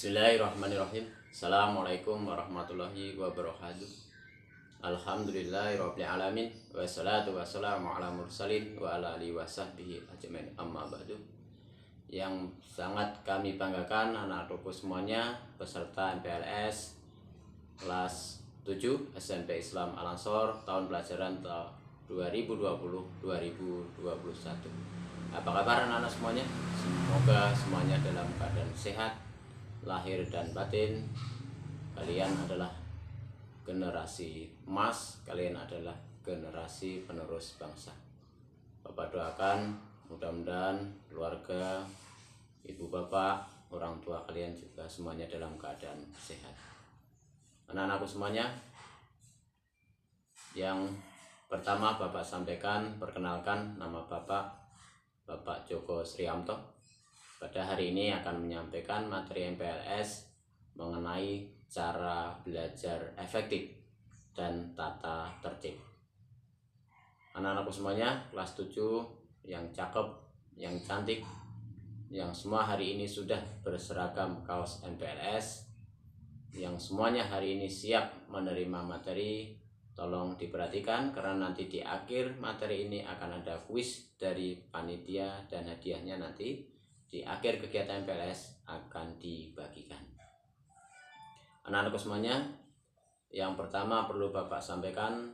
Bismillahirrahmanirrahim. Assalamualaikum warahmatullahi wabarakatuh. Alhamdulillahirabbil alamin wassalatu wassalamu ala mursalin wa ala alihi wasahbihi ajmain. Amma ba'du. Yang sangat kami banggakan anak-anakku semuanya peserta MPLS kelas 7 SMP Islam Al-Ansor tahun pelajaran 2020-2021. Apa kabar anak-anak semuanya? Semoga semuanya dalam keadaan sehat lahir dan batin. Kalian adalah generasi emas, kalian adalah generasi penerus bangsa. Bapak doakan mudah-mudahan keluarga, ibu bapak, orang tua kalian juga semuanya dalam keadaan sehat. Anak-anakku semuanya, yang pertama Bapak sampaikan, perkenalkan, nama Bapak Joko Sriamto. Pada hari ini akan menyampaikan materi MPLS mengenai cara belajar efektif dan tata tertib. Anak-anakku semuanya kelas 7 yang cakep, yang cantik, yang semua hari ini sudah berseragam kaos MPLS, yang semuanya hari ini siap menerima materi, tolong diperhatikan karena nanti di akhir materi ini akan ada kuis dari panitia dan hadiahnya nanti di akhir kegiatan MPLS akan dibagikan. Anak-anakku semuanya, yang pertama perlu Bapak sampaikan,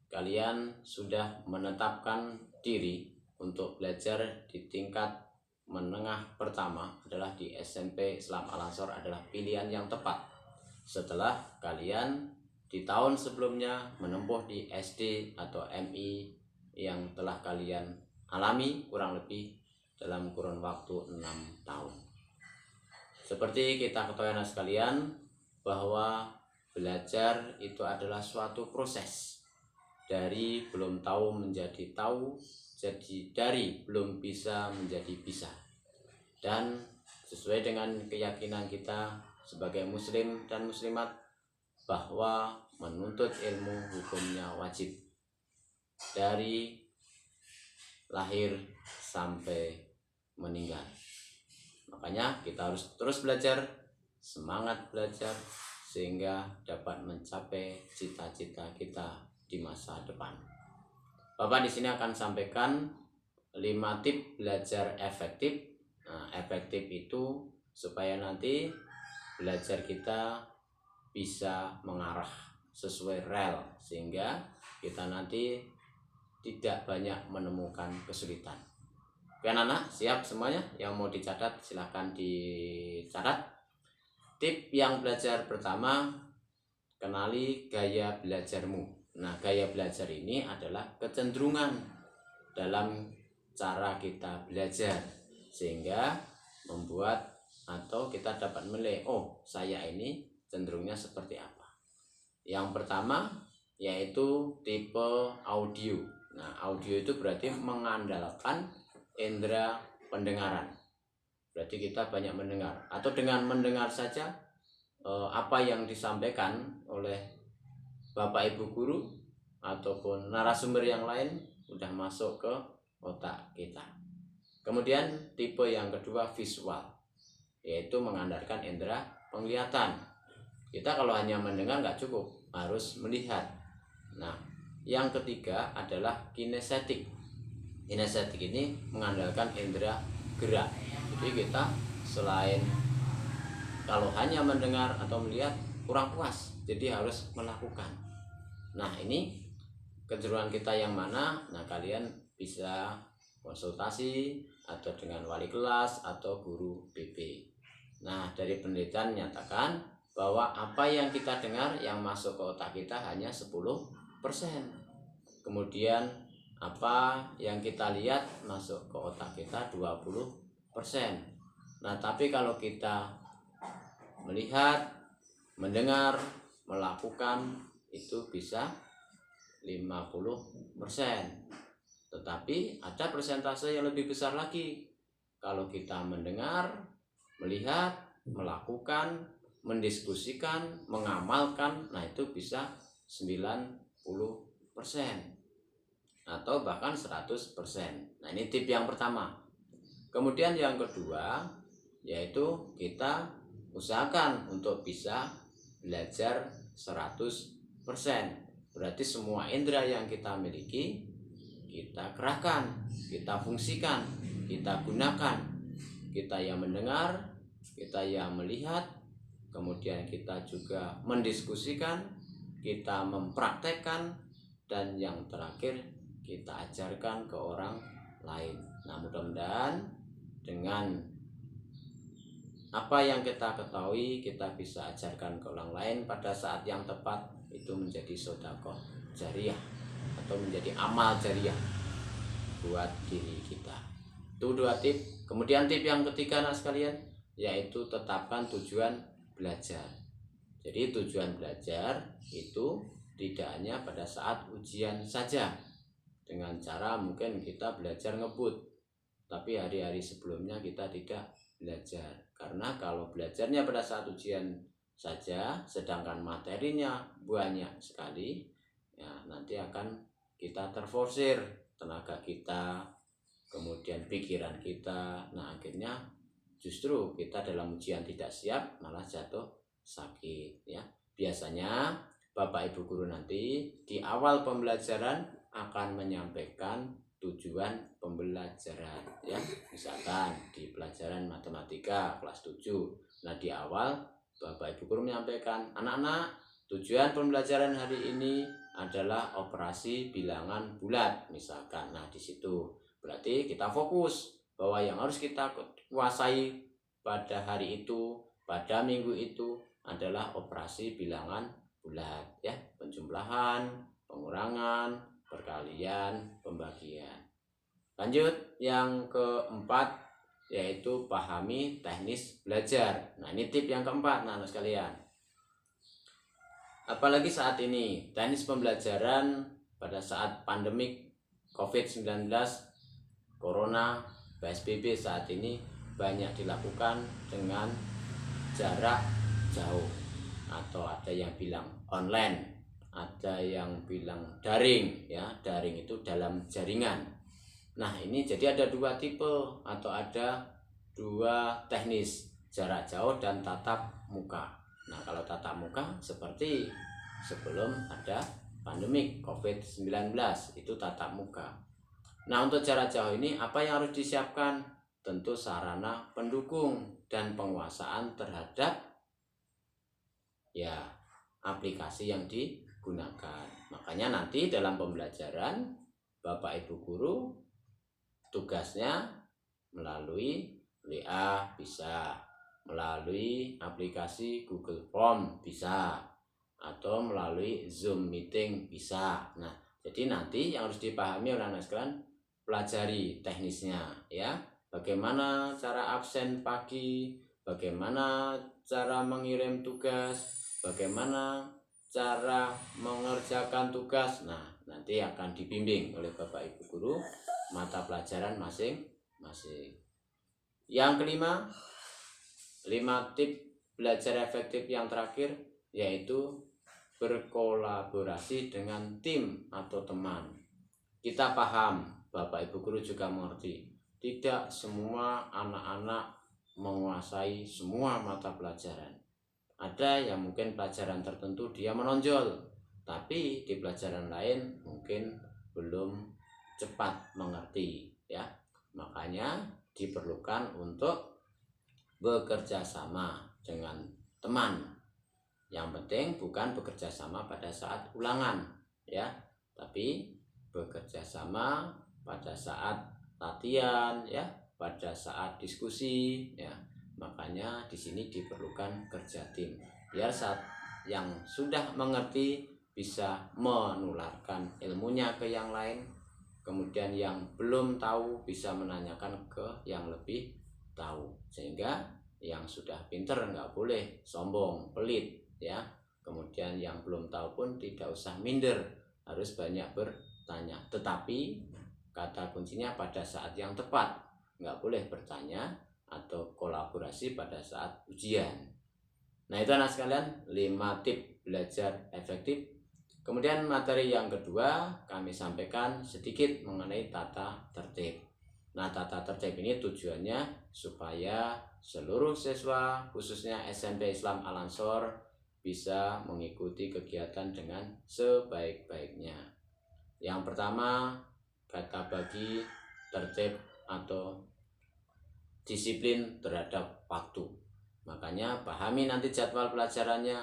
kalian sudah menetapkan diri untuk belajar di tingkat menengah pertama adalah di SMP Islam Al-Ansor adalah pilihan yang tepat. Setelah kalian di tahun sebelumnya menempuh di SD atau MI yang telah kalian alami kurang lebih dalam kurun waktu 6 tahun. Seperti kita ketahui anak sekalian bahwa belajar itu adalah suatu proses. Dari belum tahu menjadi tahu, jadi dari belum bisa menjadi bisa. Dan sesuai dengan keyakinan kita sebagai muslim dan muslimat bahwa menuntut ilmu hukumnya wajib dari lahir sampai meninggal. Makanya kita harus terus belajar, semangat belajar sehingga dapat mencapai cita-cita kita di masa depan. Bapak di sini akan sampaikan 5 tip belajar efektif. Nah, efektif itu supaya nanti belajar kita bisa mengarah sesuai rel sehingga kita nanti tidak banyak menemukan kesulitan. Oke anak-anak, siap semuanya? Yang mau dicatat silahkan dicatat. Tip yang belajar pertama, kenali gaya belajarmu. Nah, gaya belajar ini adalah kecenderungan dalam cara kita belajar sehingga membuat atau kita dapat menilai, oh saya ini cenderungnya seperti apa. Yang pertama yaitu tipe audio. Nah, audio itu berarti mengandalkan indera pendengaran. Berarti kita banyak mendengar, atau dengan mendengar saja apa yang disampaikan oleh Bapak Ibu guru ataupun narasumber yang lain sudah masuk ke otak kita. Kemudian tipe yang kedua visual, yaitu mengandalkan indera penglihatan. Kita kalau hanya mendengar nggak cukup, harus melihat. Nah, yang ketiga adalah kinestetik. Kinestetik ini mengandalkan indera gerak. Jadi kita selain kalau hanya mendengar atau melihat kurang puas, jadi harus melakukan. Nah, ini kecenderungan kita yang mana? Nah, kalian bisa konsultasi atau dengan wali kelas atau guru BP. Nah, dari penelitian menyatakan bahwa apa yang kita dengar yang masuk ke otak kita hanya 10%. Kemudian apa yang kita lihat masuk ke otak kita 20%. Nah, tapi kalau kita melihat, mendengar, melakukan itu bisa 50%. Tetapi ada persentase yang lebih besar lagi. Kalau kita mendengar, melihat, melakukan, mendiskusikan, mengamalkan, nah itu bisa 90% atau bahkan 100%. Nah, ini tip yang pertama. Kemudian yang kedua yaitu kita usahakan untuk bisa belajar 100%. Berarti semua indera yang kita miliki kita kerahkan, kita fungsikan, kita gunakan. Kita yang mendengar, kita yang melihat, kemudian kita juga mendiskusikan, kita mempraktekkan, dan yang terakhir kita ajarkan ke orang lain. Nah, mudah-mudahan dengan apa yang kita ketahui kita bisa ajarkan ke orang lain pada saat yang tepat, itu menjadi sedekah jariah atau menjadi amal jariah buat diri kita. Itu 2 tip. Kemudian tip yang ketiga anak sekalian, yaitu tetapkan tujuan belajar. Jadi tujuan belajar itu tidak hanya pada saat ujian saja, dengan cara mungkin kita belajar ngebut, tapi hari-hari sebelumnya kita tidak belajar. Karena kalau belajarnya pada saat ujian saja, sedangkan materinya banyak sekali, ya nanti akan kita terforsir tenaga kita, kemudian pikiran kita. Nah, akhirnya justru kita dalam ujian tidak siap, malah jatuh sakit ya. Biasanya Bapak Ibu guru nanti di awal pembelajaran akan menyampaikan tujuan pembelajaran ya. Misalkan di pelajaran matematika kelas 7. Nah, di awal Bapak Ibu guru menyampaikan, anak-anak, tujuan pembelajaran hari ini adalah operasi bilangan bulat misalkan. Nah, di situ berarti kita fokus bahwa yang harus kita kuasai pada hari itu, pada minggu itu adalah operasi bilangan bulat ya, penjumlahan, pengurangan, perkalian, pembagian. Lanjut yang keempat, yaitu pahami teknis belajar. Nah, ini tip yang keempat anak sekalian. Apalagi saat ini teknis pembelajaran pada saat pandemik COVID-19, Corona, PSBB saat ini banyak dilakukan dengan jarak jauh, atau ada yang bilang online, ada yang bilang daring ya. Daring itu dalam jaringan. Nah, ini jadi ada 2 tipe atau ada 2 teknis, jarak jauh dan tatap muka. Nah, kalau tatap muka seperti sebelum ada pandemik COVID-19, itu tatap muka. Nah, untuk jarak jauh ini apa yang harus disiapkan? Tentu sarana pendukung dan penguasaan terhadap ya aplikasi yang digunakan. Makanya nanti dalam pembelajaran Bapak Ibu guru tugasnya melalui WA bisa, melalui aplikasi Google Form bisa, atau melalui Zoom meeting bisa. Nah, jadi nanti yang harus dipahami oleh anak sekalian, pelajari teknisnya ya. Bagaimana cara absen pagi, bagaimana cara mengirim tugas, bagaimana cara mengerjakan tugas. Nah, nanti akan dibimbing oleh Bapak Ibu guru mata pelajaran masing-masing. Yang kelima, 5 tip belajar efektif yang terakhir, yaitu berkolaborasi dengan tim atau teman. Kita paham, Bapak Ibu guru juga mengerti, tidak semua anak-anak menguasai semua mata pelajaran. Ada yang mungkin pelajaran tertentu dia menonjol, tapi di pelajaran lain mungkin belum cepat mengerti ya. Makanya diperlukan untuk bekerja sama dengan teman. Yang penting bukan bekerja sama pada saat ulangan ya, tapi bekerja sama pada saat latihan ya, pada saat diskusi ya. Makanya di sini diperlukan kerja tim, biar saat yang sudah mengerti bisa menularkan ilmunya ke yang lain, kemudian yang belum tahu bisa menanyakan ke yang lebih tahu, sehingga yang sudah pinter nggak boleh sombong, pelit ya. Kemudian yang belum tahu pun tidak usah minder, harus banyak bertanya. Tetapi kata kuncinya pada saat yang tepat, nggak boleh bertanya atau kolaborasi pada saat ujian. Nah, itu anak sekalian 5 tip belajar efektif. Kemudian materi yang kedua kami sampaikan sedikit mengenai tata tertib. Nah, tata tertib ini tujuannya supaya seluruh siswa, khususnya SMP Islam Al-Ansor, bisa mengikuti kegiatan dengan sebaik-baiknya. Yang pertama, kata bagi tertib atau disiplin terhadap waktu. Makanya pahami nanti jadwal pelajarannya,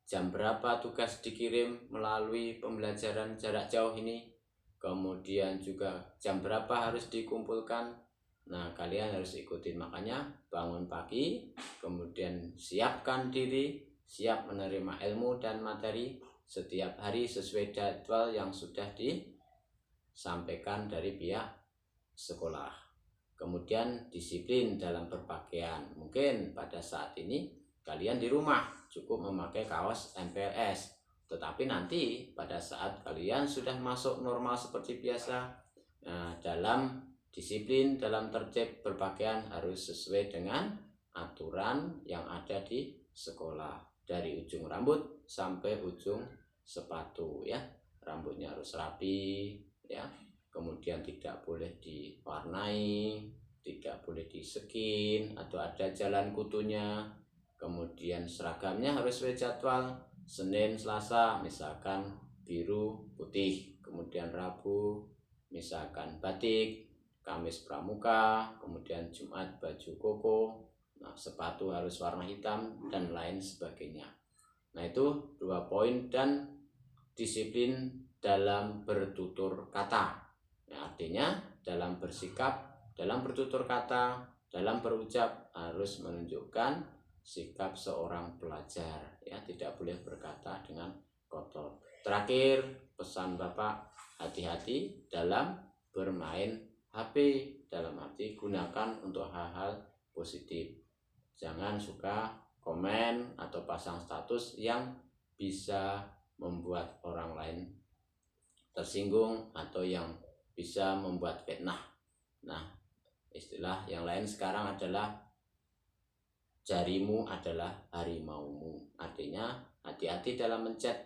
jam berapa tugas dikirim melalui pembelajaran jarak jauh ini, kemudian juga jam berapa harus dikumpulkan. Nah, kalian harus ikutin. Makanya bangun pagi, kemudian siapkan diri, siap menerima ilmu dan materi setiap hari sesuai jadwal yang sudah disampaikan dari pihak sekolah. Kemudian disiplin dalam berpakaian. Mungkin pada saat ini kalian di rumah cukup memakai kaos MPLS, tetapi nanti pada saat kalian sudah masuk normal seperti biasa, nah, dalam disiplin, dalam tertib berpakaian harus sesuai dengan aturan yang ada di sekolah, dari ujung rambut sampai ujung sepatu ya. Rambutnya harus rapi ya, kemudian tidak boleh diwarnai, tidak boleh disekin atau ada jalan kutunya. Kemudian seragamnya harus sesuai jadwal, Senin, Selasa misalkan biru, putih, kemudian Rabu misalkan batik, Kamis pramuka, kemudian Jumat baju koko, nah, sepatu harus warna hitam dan lain sebagainya. Nah, itu 2 poin. Dan disiplin dalam bertutur kata. Nah, artinya dalam bersikap, dalam bertutur kata, dalam berucap harus menunjukkan sikap seorang pelajar ya, tidak boleh berkata dengan kotor. Terakhir, pesan Bapak, hati-hati dalam bermain HP, dalam arti gunakan untuk hal-hal positif. Jangan suka komen atau pasang status yang bisa membuat orang lain tersinggung atau yang bisa membuat fitnah. Nah, istilah yang lain sekarang adalah jarimu adalah harimaumu. Artinya hati-hati dalam menchat,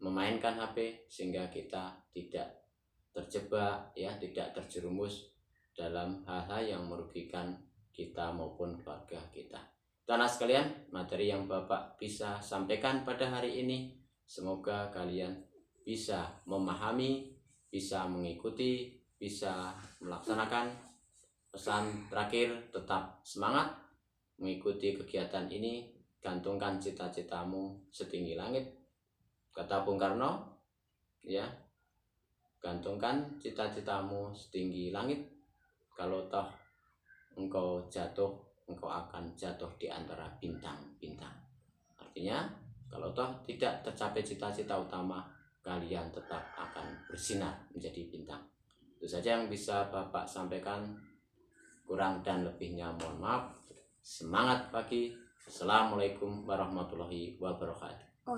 memainkan HP, sehingga kita tidak terjebak ya, tidak terjerumus dalam hal-hal yang merugikan kita maupun keluarga kita. Tanah sekalian, materi yang Bapak bisa sampaikan pada hari ini, semoga kalian bisa memahami, bisa mengikuti, bisa melaksanakan. Pesan terakhir, tetap semangat mengikuti kegiatan ini, gantungkan cita-citamu setinggi langit, kata Bung Karno ya. Gantungkan cita-citamu setinggi langit, kalau toh engkau jatuh, engkau akan jatuh di antara bintang-bintang. Artinya kalau toh tidak tercapai cita-cita utama, kalian tetap akan bersinar menjadi bintang. Itu saja yang bisa Bapak sampaikan. Kurang dan lebihnya mohon maaf. Semangat pagi. Assalamualaikum warahmatullahi wabarakatuh.